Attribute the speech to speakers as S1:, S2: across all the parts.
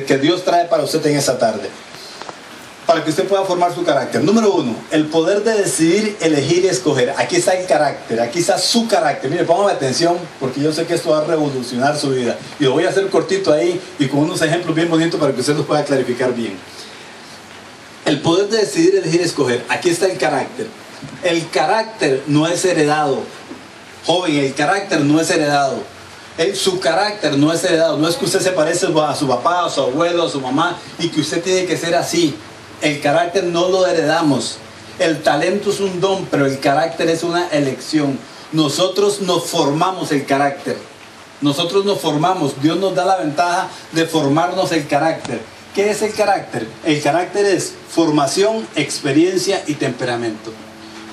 S1: que Dios trae para usted en esta tarde, para que usted pueda formar su carácter. Número uno, el poder de decidir, elegir y escoger. Aquí está el carácter, aquí está su carácter. Mire, póngame atención, porque yo sé que esto va a revolucionar su vida. Y lo voy a hacer cortito ahí y con unos ejemplos bien bonitos para que usted los pueda clarificar bien. El poder de decidir, elegir y escoger. Aquí está el carácter. El carácter no es heredado. Joven, el carácter no es heredado. Su carácter no es heredado. No es que usted se parece a su papá, a su abuelo, a su mamá y que usted tiene que ser así. El carácter no lo heredamos. El talento es un don, pero el carácter es una elección. Nosotros nos formamos el carácter. Nosotros nos formamos. Dios nos da la ventaja de formarnos el carácter. ¿Qué es el carácter? El carácter es formación, experiencia y temperamento.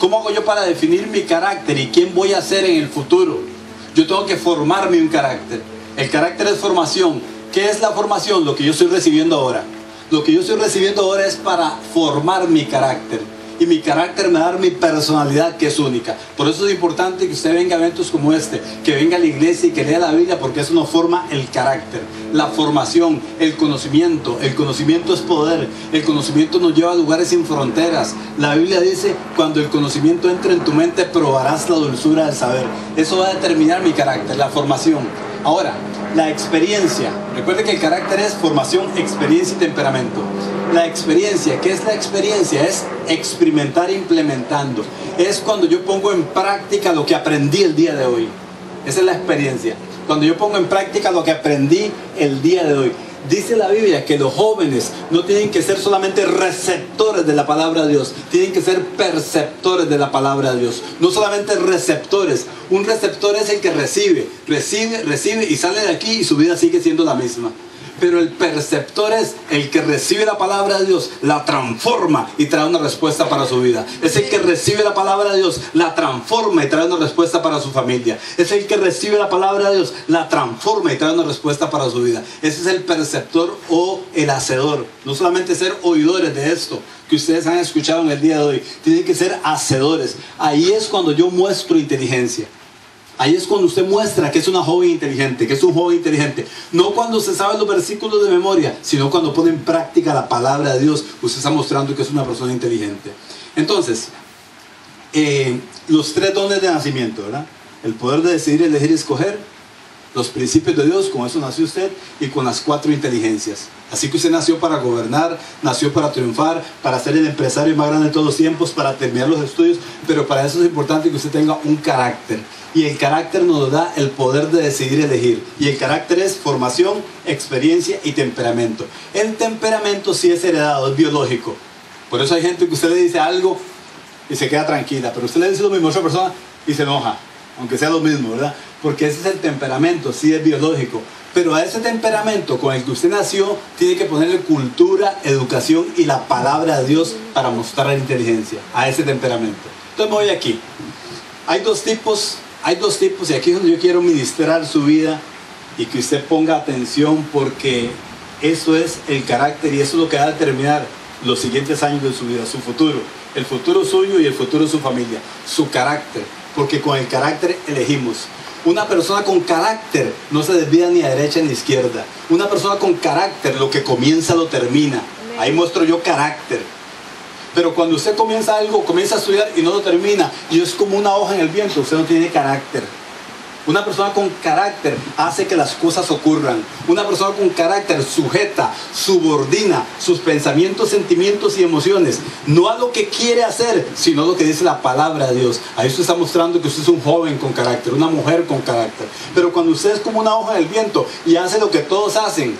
S1: ¿Cómo hago yo para definir mi carácter y quién voy a ser en el futuro? Yo tengo que formarme un carácter. El carácter es formación. ¿Qué es la formación? Lo que yo estoy recibiendo ahora. Lo que yo estoy recibiendo ahora es para formar mi carácter. Y mi carácter me da mi personalidad, que es única. Por eso es importante que usted venga a eventos como este, que venga a la iglesia y que lea la Biblia, porque eso nos forma el carácter. La formación, el conocimiento. El conocimiento es poder. El conocimiento nos lleva a lugares sin fronteras. La Biblia dice, cuando el conocimiento entre en tu mente, probarás la dulzura del saber. Eso va a determinar mi carácter, la formación. Ahora, la experiencia. Recuerde que el carácter es formación, experiencia y temperamento. La experiencia, ¿qué es la experiencia? Es experimentar implementando. Es cuando yo pongo en práctica lo que aprendí el día de hoy. Esa es la experiencia. Cuando yo pongo en práctica lo que aprendí el día de hoy. Dice la Biblia que los jóvenes no tienen que ser solamente receptores de la palabra de Dios, tienen que ser perceptores de la palabra de Dios. No solamente receptores. Un receptor es el que recibe y sale de aquí y su vida sigue siendo la misma. Pero el perceptor es el que recibe la palabra de Dios, la transforma y trae una respuesta para su vida. Es el que recibe la palabra de Dios, la transforma y trae una respuesta para su familia. Es el que recibe la palabra de Dios, la transforma y trae una respuesta para su vida. Ese es el perceptor o el hacedor. No solamente ser oidores de esto que ustedes han escuchado en el día de hoy, tienen que ser hacedores. Ahí es cuando yo muestro inteligencia. Ahí es cuando usted muestra que es una joven inteligente, que es un joven inteligente. No cuando se sabe los versículos de memoria, sino cuando pone en práctica la palabra de Dios. Usted está mostrando que es una persona inteligente. Entonces, los tres dones de nacimiento, ¿verdad? El poder de decidir, elegir y escoger. Los principios de Dios, con eso nació usted. Y con las 4 inteligencias. Así que usted nació para gobernar, nació para triunfar, para ser el empresario más grande de todos los tiempos, para terminar los estudios. Pero para eso es importante que usted tenga un carácter. Y el carácter nos da el poder de decidir elegir. Y el carácter es formación, experiencia y temperamento. El temperamento sí es heredado, es biológico. Por eso hay gente que usted le dice algo y se queda tranquila. Pero usted le dice lo mismo a otra persona y se enoja. Aunque sea lo mismo, ¿verdad? Porque ese es el temperamento, sí es biológico. Pero a ese temperamento con el que usted nació, tiene que ponerle cultura, educación y la palabra de Dios para mostrar la inteligencia. A ese temperamento. Entonces me voy aquí. Hay dos tipos y aquí es donde yo quiero ministrar su vida y que usted ponga atención, porque eso es el carácter y eso es lo que va a determinar los siguientes años de su vida, su futuro, el futuro suyo y el futuro de su familia, su carácter, porque con el carácter elegimos. Una persona con carácter no se desvía ni a derecha ni a izquierda. Una persona con carácter lo que comienza lo termina. Ahí muestro yo carácter. Pero cuando usted comienza algo, comienza a estudiar y no lo termina, y es como una hoja en el viento, usted no tiene carácter. Una persona con carácter hace que las cosas ocurran. Una persona con carácter sujeta, subordina sus pensamientos, sentimientos y emociones, no a lo que quiere hacer, sino a lo que dice la palabra de Dios. Ahí usted está mostrando que usted es un joven con carácter, una mujer con carácter. Pero cuando usted es como una hoja en el viento y hace lo que todos hacen,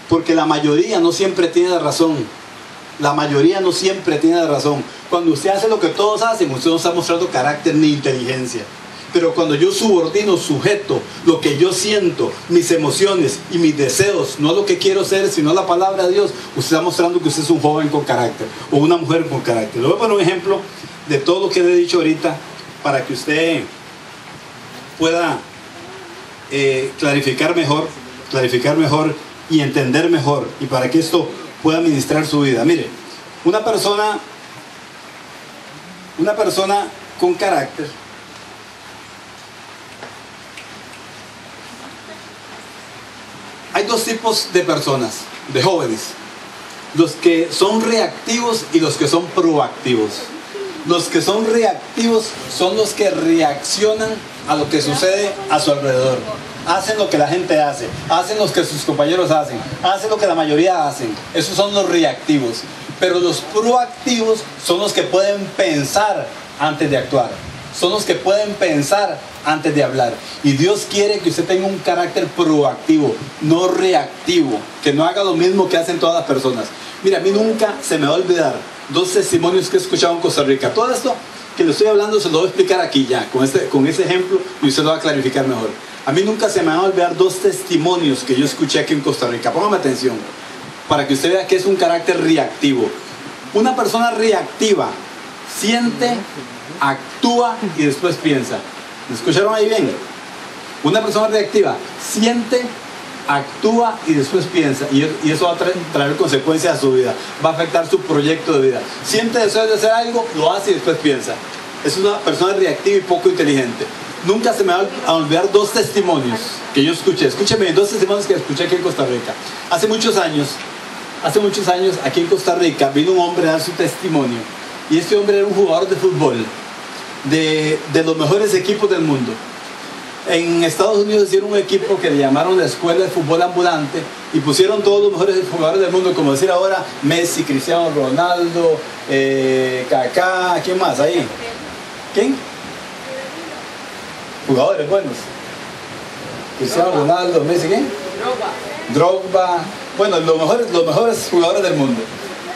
S1: porque la mayoría no siempre tiene razón. La mayoría no siempre tiene razón. Cuando usted hace lo que todos hacen, usted no está mostrando carácter ni inteligencia. Pero cuando yo subordino, sujeto lo que yo siento, mis emociones y mis deseos, no lo que quiero ser, sino la palabra de Dios, usted está mostrando que usted es un joven con carácter o una mujer con carácter. Le voy a poner un ejemplo de todo lo que le he dicho ahorita para que usted pueda clarificar mejor y entender mejor, y para que esto pueda administrar su vida. Mire, una persona con carácter Hay dos tipos de personas, de jóvenes. Los que son reactivos y los que son proactivos. Los que son reactivos son los que reaccionan a lo que sucede a su alrededor. Hacen lo que la gente hace, hacen lo que sus compañeros hacen, hacen lo que la mayoría hacen. Esos son los reactivos. Pero los proactivos son los que pueden pensar antes de actuar. Son los que pueden pensar antes de hablar. Y Dios quiere que usted tenga un carácter proactivo, no reactivo, que no haga lo mismo que hacen todas las personas. Mira, a mí nunca se me va a olvidar dos testimonios que he escuchado en Costa Rica. Todo esto que le estoy hablando se lo voy a explicar aquí ya, con ese ejemplo, y usted lo va a clarificar mejor. A mí nunca se me van a olvidar dos testimonios que yo escuché aquí en Costa Rica. Póngame atención, para que usted vea que es un carácter reactivo. Una persona reactiva siente, actúa y después piensa. ¿Me escucharon ahí bien? Una persona reactiva siente, actúa y después piensa, y eso va a traer consecuencias a su vida, va a afectar su proyecto de vida. Siente deseo de hacer algo, lo hace y después piensa. Es una persona reactiva y poco inteligente. Nunca se me va a olvidar dos testimonios que yo escuché. Escúcheme, dos testimonios que escuché aquí en Costa Rica. Hace muchos años aquí en Costa Rica vino un hombre a dar su testimonio, y este hombre era un jugador de fútbol de los mejores equipos del mundo. En Estados Unidos hicieron un equipo que le llamaron la Escuela de Fútbol Ambulante, y pusieron todos los mejores jugadores del mundo, como decir ahora Messi, Cristiano Ronaldo, Kaká, ¿quién más ahí? ¿Quién? Jugadores buenos. Cristiano Ronaldo, Messi, ¿quién? Drogba. Bueno, los mejores jugadores del mundo.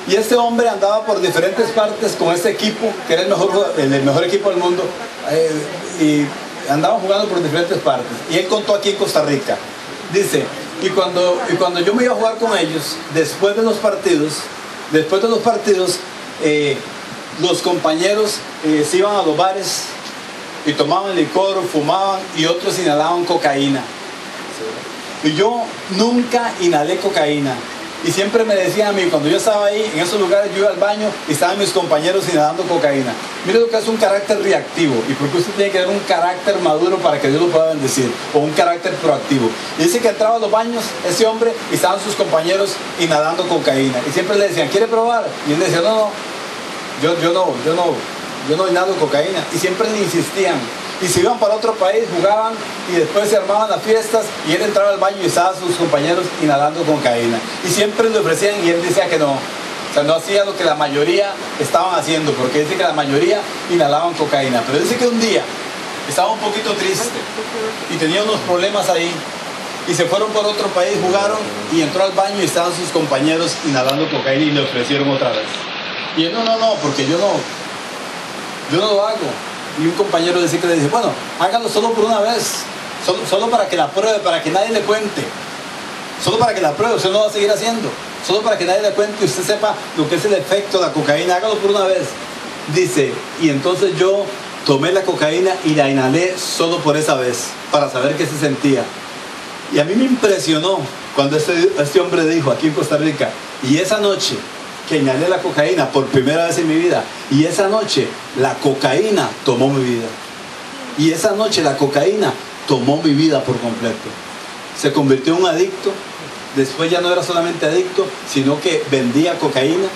S1: Y este hombre andaba por diferentes partes con este equipo, que era el mejor equipo del mundo, y andaban jugando por diferentes partes. Y él contó aquí en Costa Rica. Dice, y cuando yo me iba a jugar con ellos, después de los partidos, los compañeros se iban a los bares y tomaban licor, fumaban, y otros inhalaban cocaína. Y yo nunca inhalé cocaína. Y siempre me decían a mí, cuando yo estaba ahí, en esos lugares, yo iba al baño y estaban mis compañeros inhalando cocaína. Mire lo que es un carácter reactivo, y porque usted tiene que tener un carácter maduro para que Dios lo pueda bendecir, o un carácter proactivo. Y dice que entraba a los baños ese hombre y estaban sus compañeros inhalando cocaína. Y siempre le decían, ¿quiere probar? Y él decía, no, yo no inhalo cocaína. Y siempre le insistían. Y se iban para otro país, jugaban, y después se armaban las fiestas, y él entraba al baño y estaban sus compañeros inhalando cocaína. Y siempre le ofrecían, y él decía que no. O sea, no hacía lo que la mayoría estaban haciendo, porque dice que la mayoría inhalaban cocaína. Pero dice que un día estaba un poquito triste y tenía unos problemas ahí, y se fueron por otro país, jugaron, y entró al baño y estaban sus compañeros inhalando cocaína, y le ofrecieron otra vez. Y él, no, porque yo no lo hago. Y un compañero de ciclo le dice, bueno, hágalo solo por una vez, solo para que la pruebe, para que nadie le cuente, solo para que la pruebe, usted no lo va a seguir haciendo, solo para que nadie le cuente y usted sepa lo que es el efecto de la cocaína, hágalo por una vez. Dice, y entonces yo tomé la cocaína y la inhalé solo por esa vez, para saber qué se sentía. Y a mí me impresionó cuando este hombre dijo aquí en Costa Rica, y esa noche que inhalé la cocaína por primera vez en mi vida, y esa noche la cocaína tomó mi vida, y esa noche la cocaína tomó mi vida por completo. Se convirtió en un adicto. Después ya no era solamente adicto, sino que vendía cocaína.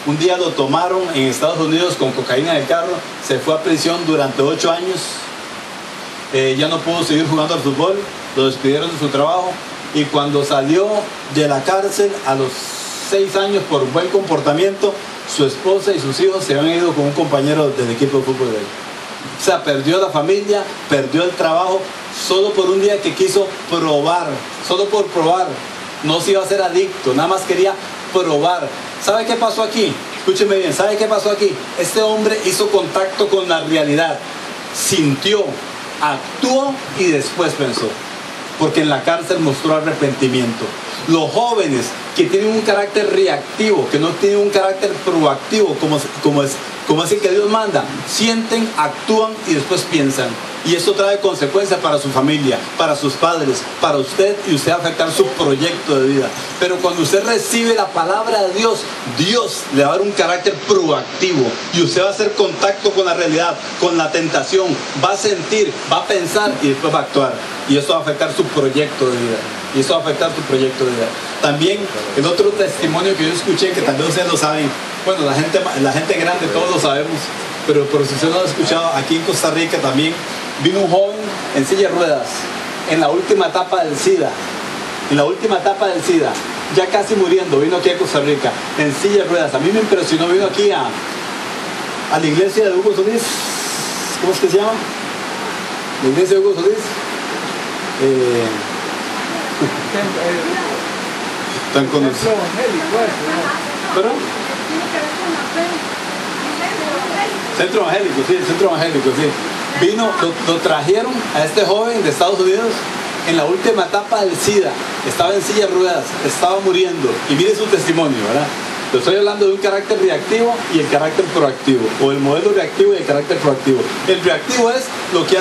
S1: Un día lo tomaron en Estados Unidos con cocaína en el carro, se fue a prisión durante 8 años, ya no pudo seguir jugando al fútbol, lo despidieron de su trabajo, y cuando salió de la cárcel a los 6 años por buen comportamiento, su esposa y sus hijos se habían ido con un compañero del equipo de fútbol de él. O sea, perdió la familia, perdió el trabajo, solo por un día que quiso probar, solo por probar. No se iba a hacer adicto, nada más quería probar. ¿Sabe qué pasó aquí? Escúcheme bien, ¿sabe qué pasó aquí? Este hombre hizo contacto con la realidad, sintió, actuó y después pensó. Porque en la cárcel mostró arrepentimiento. Los jóvenes que tienen un carácter reactivo, que no tienen un carácter proactivo, como es el que Dios manda, sienten, actúan y después piensan. Y eso trae consecuencias para su familia, para sus padres, para usted, y usted va a afectar su proyecto de vida. Pero cuando usted recibe la palabra de Dios, Dios le va a dar un carácter proactivo y usted va a hacer contacto con la realidad, con la tentación, va a sentir, va a pensar y después va a actuar. Y eso va a afectar su proyecto de vida. Y eso va a afectar tu proyecto de vida. También el otro testimonio que yo escuché, que también ustedes lo saben, bueno, la gente grande todos lo sabemos, pero si usted no lo ha escuchado, aquí en Costa Rica también vino un joven en silla de ruedas, en la última etapa del SIDA, ya casi muriendo, vino aquí a Costa Rica, en silla de ruedas. A mí me impresionó, vino aquí a la iglesia de Hugo Solís. ¿Cómo es que se llama? La iglesia de Hugo Solís. Tan conocido. ¿Pero? Centro evangélico, sí, el centro evangélico, sí. Vino, lo trajeron a este joven de Estados Unidos en la última etapa del SIDA. Estaba en silla de ruedas, estaba muriendo. Y mire su testimonio, ¿verdad? Yo estoy hablando de un carácter reactivo y el carácter proactivo, o el modelo reactivo y el carácter proactivo. El reactivo es los que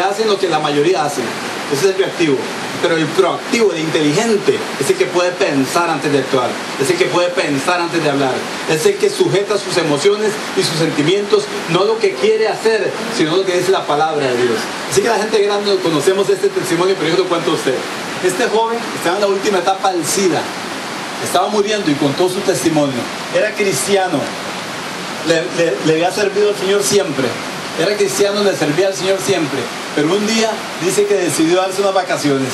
S1: hacen lo que la mayoría hacen. Ese es el reactivo. Pero el proactivo, el inteligente, es el que puede pensar antes de actuar, es el que puede pensar antes de hablar, es el que sujeta sus emociones y sus sentimientos, no lo que quiere hacer, sino lo que dice la palabra de Dios. Así que la gente grande conocemos este testimonio, pero yo lo cuento a usted. Este joven estaba en la última etapa del SIDA, estaba muriendo y contó su testimonio. Era cristiano, le había servido al Señor siempre. Era cristiano, le servía al Señor siempre. Pero un día dice que decidió darse unas vacaciones.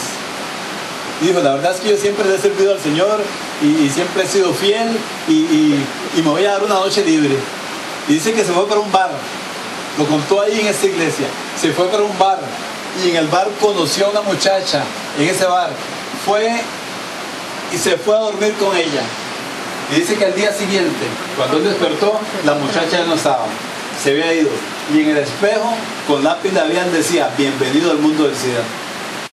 S1: Y dijo, la verdad es que yo siempre le he servido al Señor y siempre he sido fiel y me voy a dar una noche libre. Y dice que se fue para un bar. Lo contó ahí en esta iglesia. Se fue para un bar y en el bar conoció a una muchacha en ese bar. Fue y se fue a dormir con ella. Y dice que al día siguiente, cuando él despertó, la muchacha ya no estaba. Se había ido. Y en el espejo, con lápiz labial decía, bienvenido al mundo del SIDA.